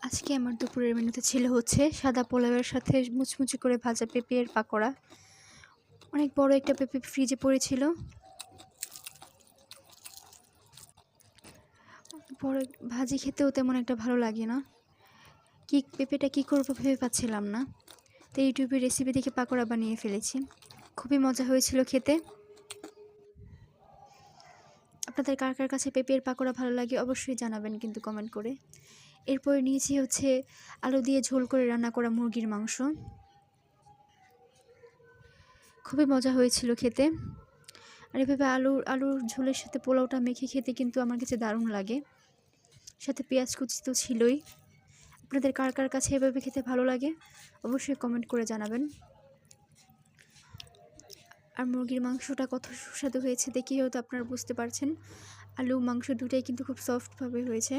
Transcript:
আজকে আমার দুপুরের মেনুতে ছিল হচ্ছে সাদা পোলাওয়ের সাথে মুচমুচে করে ভাজা পেঁপের পাকোড়া। অনেক বড় একটা পেঁপে ফ্রিজে পড়েছিল। বড় ভাজি খেতেও তেমন একটা ভালো লাগে না। পেঁপেটা কী করবো ভেবে পাচ্ছিলাম না। তো ইউটিউবে রেসিপি দেখে পাকোড়া বানিয়ে ফেলেছি। খুবই মজা হয়েছিল খেতে। আপনাদের কার কার কাছে পেঁপের পাকোড়া ভালো লাগে অবশ্যই জানাবেন কিন্তু কমেন্ট করে। এরপরে নিয়েছি হচ্ছে আলু দিয়ে ঝোল করে রান্না করা মুরগির মাংস। খুবই মজা হয়েছিল খেতে। আর এভাবে আলুর ঝোলের সাথে পোলাওটা মেখে খেতে কিন্তু আমার কাছে দারুণ লাগে। সাথে পেঁয়াজ কুচি তো ছিলই। আপনাদের কার কার কাছে এভাবে খেতে ভালো লাগে অবশ্যই কমেন্ট করে জানাবেন। আর মুরগির মাংসটা কত সুস্বাদু হয়েছে দেখেই হয়তো আপনারা বুঝতে পারছেন। আলু মাংস দুটাই কিন্তু খুব সফটভাবে হয়েছে।